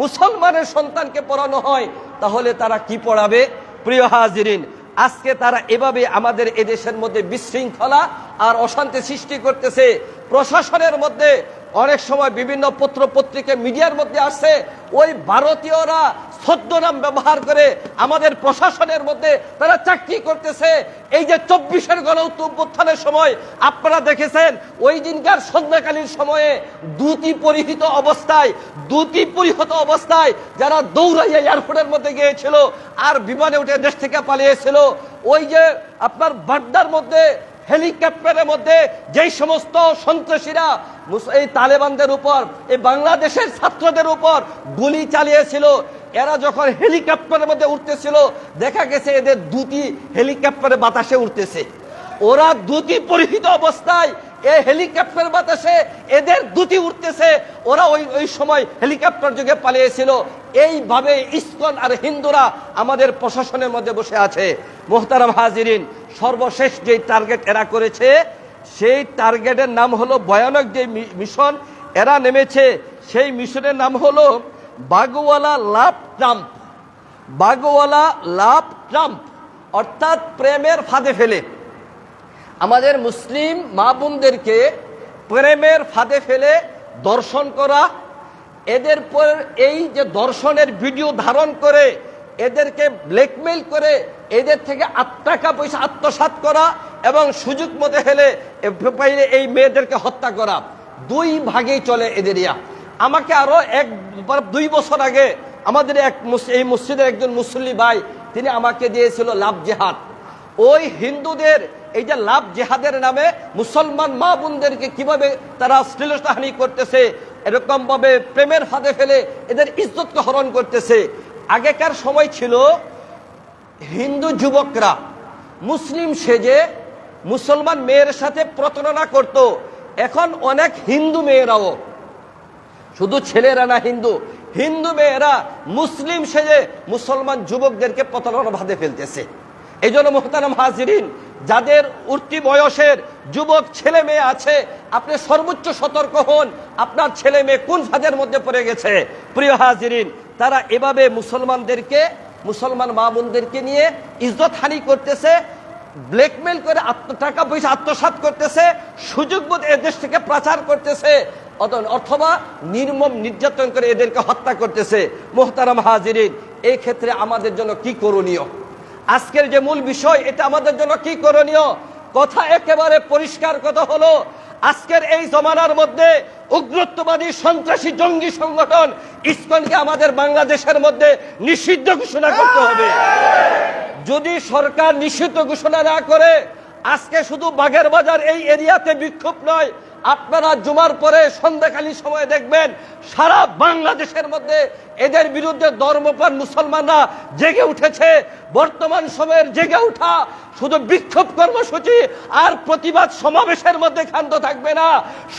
Speaker 1: মুসলমানের সন্তানকে পড়ানো হয়, তাহলে তারা কি পড়াবে? প্রিয় হাজিরিন, আজকে তারা এভাবে আমাদের এদেশের মধ্যে বিশৃঙ্খলা আর অশান্তি সৃষ্টি করতেছে। প্রশাসনের মধ্যে অনেক সময় বিভিন্ন পত্র পত্রিকা মিডিয়ার মধ্যে আসছে, ওই ভারতীয়রা ছদ্মনাম ব্যবহার করে আমাদের প্রশাসনের মধ্যে তারা চাকরি করতেছে। এই যে 24-এর গণঅভ্যুত্থানের সময় আপনারা দেখেছেন, ওই দিনকার সন্ধ্যাকালীন সময়ে দুটি পরিহিত অবস্থায় যারা দৌড়াইয়া এয়ারপোর্টের মধ্যে গিয়েছিল আর বিমানে উঠে দেশ থেকে পালিয়েছিল, ওই যে আপনার বাড্ডার মধ্যে হেলিকপ্টারের মধ্যে যেই সমস্ত সন্ত্রাসীরা এই তালেবানদের উপর, এই বাংলাদেশের ছাত্রদের উপর গুলি চালিয়েছিল, এরা যখন হেলিকপ্টারের মধ্যে উঠতেছিল দেখা গেছে এদের দুটি হেলিকপ্টারে বাতাসে উঠতেছে। ওরা দুটি পরিহিত অবস্থায় এই হেলিকপ্টার বাতাসে এদের দুটি উঠতেছে, ওরা ওই সময় হেলিকপ্টার যোগে পালিয়েছিল। এইভাবে ইসকন আর হিন্দুরা আমাদের প্রশাসনের মধ্যে বসে আছে। মোহতারাম হাজিরিন, সর্বশেষ যে টার্গেট এরা করেছে সেই টার্গেটের নাম হলো, ভয়ানক যে মিশন এরা নেমেছে সেই মিশনের নাম হলো বাগওয়ালা লাভ ট্রাম্প। বাগওয়ালা লাভ ট্রাম্প অর্থাৎ প্রেমের ফাঁদে ফেলে আমাদের মুসলিম মা বোনদেরকে প্রেমের ফাঁদে ফেলে দর্শন করা, এদের পর এই যে দর্শনের ভিডিও ধারণ করে এদেরকে ব্ল্যাকমেইল করে এদের থেকে টাকা পয়সা আত্মসাৎ করা এবং সুযোগ মতো হেলে এই মেয়েদেরকে হত্যা করা। দুই ভাগেই চলে এদেরিয়া। আমাকে আরো 2 বছর আগে আমাদের এই মসজিদের একজন মুসল্লি ভাই তিনি আমাকে দিয়েছিল লাভ জেহাদ। ওই হিন্দুদের এই যে লাভ জেহাদের নামে মুসলমান মা বোনদেরকে কিভাবে তারা শ্লীলতাহানি করতেছে, এরকম ভাবে প্রেমের ফাঁদে ফেলে এদের ইজ্জতকে হরণ করতেছে। আগেকার সময় ছিল হিন্দু যুবকরা মুসলিম সেজে মুসলমান মেয়ের সাথে প্রতারণা করত। এখন অনেক হিন্দু মেয়েরাও, শুধু ছেলেরা না, হিন্দু মেয়েরা মুসলিম সেজে মুসলমান যুবকদেরকে প্রতারণার ফাঁদে ফেলতেছে। এই জন্য মুহতারাম হাজিরিন, যাদের উঠতি বয়সের যুবক ছেলে মেয়ে আছে, আপনি সর্বোচ্চ সতর্ক হন, আপনার ছেলে মেয়ে কোন ফাঁদের মধ্যে পড়ে গেছে। প্রিয় হাজিরিন, তারা এভাবে মুসলমান মা বোনদেরকে নিয়ে ইজ্জত হানি করতেছে, ব্ল্যাকমেল করে টাকা পয়সা আত্মসাৎ করতেছে, সুযোগ মতো এদেশ থেকে পাচার করতেছে, অথবা নির্মম নির্যাতন করে এদেরকে হত্যা করতেছে। মুহতারাম হাজিরিন, এই ক্ষেত্রে আমাদের জন্য কি করণীয়? আজকের যে মূল বিষয়, এটা আমাদের জন্য কি করণীয়? কথা একেবারে পরিষ্কার কথা হলো, আজকের এই জমানার মধ্যে উগ্রত্ববাদী সন্ত্রাসী জঙ্গি সংগঠন ইসকনকে আমাদের বাংলাদেশের মধ্যে নিষিদ্ধ ঘোষণা করতে হবে। যদি সরকার নিষিদ্ধ ঘোষণা না করে, আজকে শুধু বাগের বাজার এই এরিয়াতে বিক্ষোভ নয়, আপনারা জুমার পরে সন্ধ্যাকালীন সময় দেখবেন সারা বাংলাদেশের মধ্যে এদের বিরুদ্ধে ধর্মপ্রাণ মুসলমানরা জেগে উঠেছে। বর্তমান সময়ের জেগে উঠা শুধু বিক্ষোভ কর্মসূচি আর প্রতিবাদ সমাবেশের মধ্যে ক্ষান্ত থাকবে না।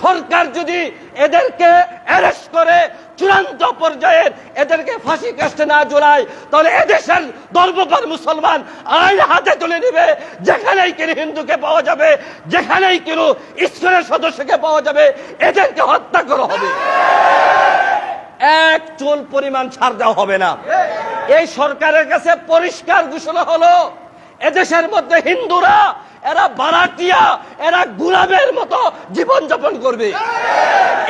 Speaker 1: সরকার যদি এদেরকে অ্যারেস্ট করে চূড়ান্ত পর্যায়ের এদেরকে ফাঁসি কাস্টে না জোড়ায়, তাহলে এদেশের ধর্মপ্রাণ মুসলমান আইন হাতে তুলে নেবে। যেখানেই কিনে হিন্দুকে পাওয়া যাবে, যেখানেই কিনো ইসকনের সদস্যকে পাওয়া যাবে, এদেরকে হত্যা করা হবে। এক চুল পরিমাণ ছাড় দেওয়া হবে না। এই সরকারের কাছে পরিষ্কার ঘোষণা হলো, এদেশের মধ্যে হিন্দুরা এরা বারাটিয়া, এরা গোলামের মতো জীবন যাপন করবে।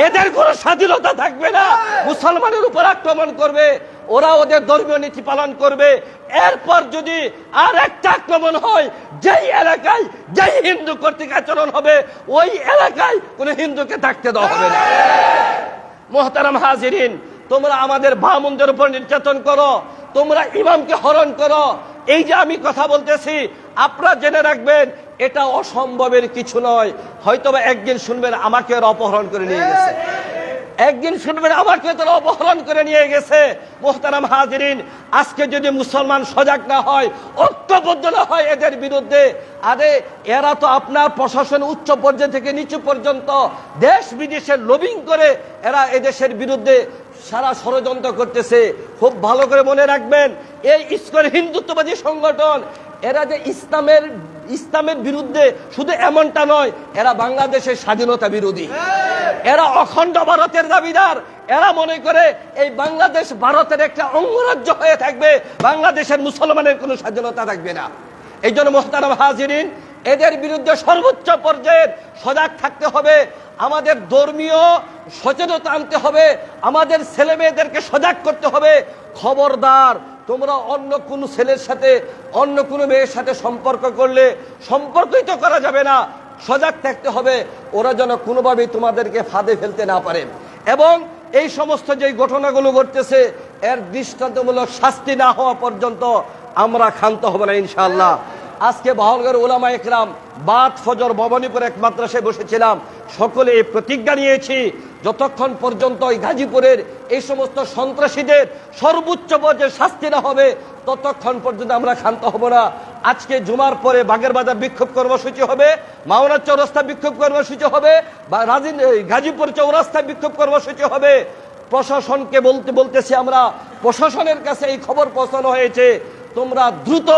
Speaker 1: এদের কোনো স্বাধীনতা থাকবে না। মুসলমানের উপর আক্রমণ করবে, ওরা ওদের ধর্মীয় নীতি পালন করবে। এরপর যদি আর একটা আক্রমণ হয়, যেই এলাকায় যেই হিন্দু কর্তৃক আচরণ হবে, ওই এলাকায় কোনো হিন্দুকে থাকতে দেওয়া হবে না। মুহতারাম হাজিরিন, তোমরা আমাদের ভামুনদের উপর নির্যাতন করো, তোমরা ইমামকে হরণ করো, এই যে আমি কথা বলতেছি, আপনারা জেনে রাখবেন এটা অসম্ভবের কিছু নয়। হয়তোবা একদিন শুনবেন আমাকে ওরা অপহরণ করে নিয়ে গেছে, একদিন শুনবেন আমাকে তারা অপহরণ করে নিয়ে গেছে। মুহতারাম হাজিরিন, আজকে যদি মুসলমান সজাগ না হয়, ঐক্যবদ্ধ না হয় এদের বিরুদ্ধে, আরে এরা তো আপনার প্রশাসন উচ্চ পর্যায় থেকে নিচু পর্যন্ত দেশ বিদেশের লবিং করে এরা এদেশের বিরুদ্ধে সারা ষড়যন্ত্র করতেছে। খুব ভালো করে মনে রাখবেন, এই ইসকন হিন্দুত্ববাদী সংগঠন, এরা যে ইসলামের বিরুদ্ধে শুধু এমনটা নয়, এরা বাংলাদেশের স্বাধীনতা বিরোধী, এরা অখণ্ড ভারতের দাবিদার। এরা মনে করে এই বাংলাদেশ ভারতের একটা অঙ্গরাজ্য হয়ে থাকবে, বাংলাদেশের মুসলমানের কোনো স্বাধীনতা থাকবে না। এই জন্য মুহতারাম হাজিরিন, এদের বিরুদ্ধে সর্বোচ্চ পর্যায়ের সজাগ থাকতে হবে। আমাদের ধর্মীয় সচেতনতা আনতে হবে, আমাদের ছেলে মেয়েদেরকে সজাগ করতে হবে। খবরদার, তোমরা অন্য কোন ছেলের সাথে অন্য কোন মেয়ের সাথে সম্পর্ক করলে সম্পর্কই তো করা যাবে না, সজাগ থাকতে হবে ওরা যেন কোনোভাবেই তোমাদেরকে ফাঁদে ফেলতে না পারে। এবং এই সমস্ত যে ঘটনাগুলো ঘটতেছে এর দৃষ্টান্তমূলক শাস্তি না হওয়া পর্যন্ত আমরা ক্ষান্ত হব না ইনশাআল্লাহ। আজকে বাহলগড় উলামা একরাম বাদ ফজর ভবানীপুর এক মাদ্রাসায় বসেছিলাম, সকলে এই প্রতিজ্ঞা নিয়েছি যতক্ষণ পর্যন্ত এই গাজীপুরের এই সমস্ত সন্ত্রাসীদের সর্বোচ্চ পর্যায়ে শাস্তি না হবে ততক্ষণ পর্যন্ত আমরা ক্ষান্ত হব না। আজকে জুমার পরে বাগেরবাজার বিক্ষোভ কর্মসূচি হবে, মাওনা চৌরাস্তা বিক্ষোভ কর্মসূচি হবে, বা গাজীপুর চৌরাস্তা বিক্ষোভ কর্মসূচি হবে। প্রশাসনকে বলতেছি আমরা, প্রশাসনের কাছে এই খবর পৌঁছানো হয়েছে, তোমরা দ্রুত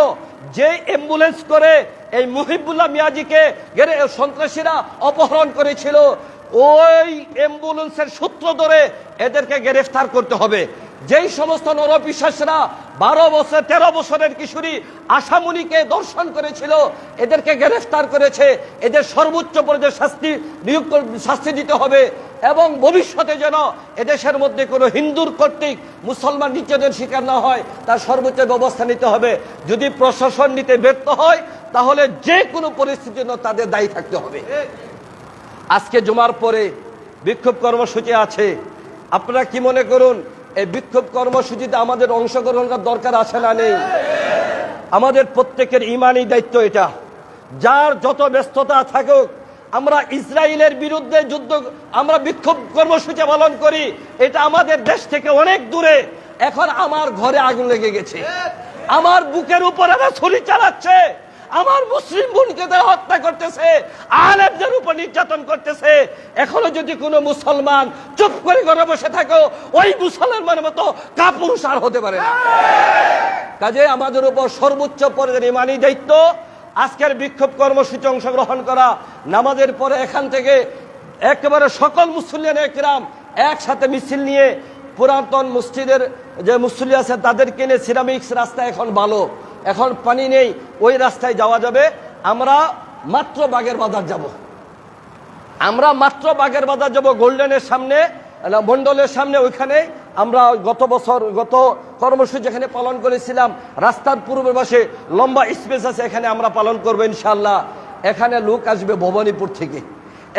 Speaker 1: যে অ্যাম্বুলেন্স করে এই মুহিবুল্লাহ মিয়াজিকে সন্ত্রাসীরা অপহরণ করেছিল ওই অ্যাম্বুলেন্সের সূত্র ধরে এদেরকে গ্রেফতার করতে হবে। যেই সমস্ত নরপিশাচরা 12 বছর 13 বছরের কিশোরী আশামণিকে দর্শন করেছিল এদেরকে গ্রেফতার করেছে, এদের সর্বোচ্চ পর্যায়ে শাস্তি দিতে হবে। এবং ভবিষ্যতে যেন এদেশের মধ্যে কোনো হিন্দুর কর্তৃক মুসলমান নির্যাতনের শিকার না হয় তার সর্বোচ্চ ব্যবস্থা নিতে হবে। যদি প্রশাসন নিতে ব্যর্থ হয় তাহলে যে কোনো পরিস্থিতির জন্য তাদের দায়ী থাকতে হবে। আজকে জুমার পরে বিক্ষোভ কর্মসূচি আছে, আপনারা কি মনে করুন এই বিক্ষোভ কর্মসূচিতে আমাদের অংশগ্রহণ করার দরকার আছে না নেই? আমাদের প্রত্যেকের ইমানি দায়িত্ব এটা। যার যত ব্যস্ততা থাকুক, আমরা ইসরায়েলের বিরুদ্ধে যুদ্ধ, আমরা বিক্ষোভ কর্মসূচি পালন করি, এটা আমাদের দেশ থেকে অনেক দূরে। এখন আমার ঘরে আগুন লেগে গেছে, আমার বুকের উপর এরা ছুরি চালাচ্ছে, আমার মুসলিম বোনকে হত্যা করতেছে, আলেমদের উপর নির্যাতন করতেছে। এখনো যদি কোনো মুসলমান চুপ করে ঘরে বসে থাকো, ওই মুসলমানের মতো কাপুরুষ আর হতে পারে না। কাজে আমাদের উপর সর্বোচ্চ পর্যায়ের ইমানি দায়িত্ব আজকের বিক্ষোভ কর্মসূচি অংশগ্রহণ করা। নামাজের পরে এখান থেকে একেবারে সকল মুসল্লিয়ান একরাম একসাথে মিছিল নিয়ে পুরাতন মসজিদের যে মুসল্লি আছে তাদেরকে নিয়ে সিরামিক্স রাস্তা এখন ভালো, এখন পানি নেই, ওই রাস্তায় যাওয়া যাবে। আমরা মাত্র বাগের বাজার যাব, আমরা মাত্র বাগের বাজার যাব, গোল্ডেনের সামনে মন্ডলের সামনে, ওইখানে আমরা গত কর্মসূচি যেখানে পালন করেছিলাম রাস্তার পূর্ব পাশে লম্বা স্পেস আছে, এখানে আমরা পালন করবো ইনশাআল্লাহ। এখানে লোক আসবে ভবানীপুর থেকে,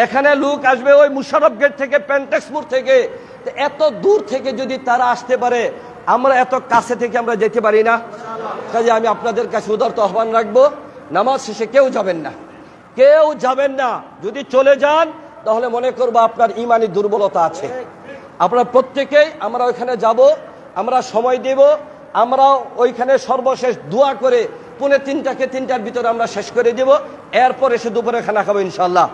Speaker 1: এখানে লোক আসবে ওই মুশারফ গেট থেকে, পেন্টেক্সপুর থেকে। এত দূর থেকে যদি তারা আসতে পারে, আমরা এত কাছে থেকে আমরা যেতে পারি না? কাজে আমি আপনাদের কাছে উদারত আহ্বান রাখবো, নামাজ শেষে কেউ যাবেন না, কেউ যাবেন না। যদি চলে যান তাহলে মনে করবো আপনার ইমানি দুর্বলতা আছে। আপনারা প্রত্যেকেই আমরা ওইখানে যাব, আমরা সময় দেব, আমরা ওইখানে সর্বশেষ দোয়া করে 2:45 3টার ভিতরে আমরা শেষ করে দেব। এরপর এসে দুপুরে খানা খাবো ইনশাআল্লাহ।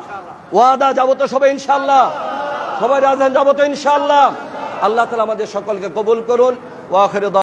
Speaker 1: ওয়াদা যাবো তো সবাই ইনশাআল্লাহ, সবাই রাজধানী যাবো তো ইনশাআল্লাহ। আল্লাহ তাআলা আমাদের সকলকে কবুল করুন। ওয়া আখিরু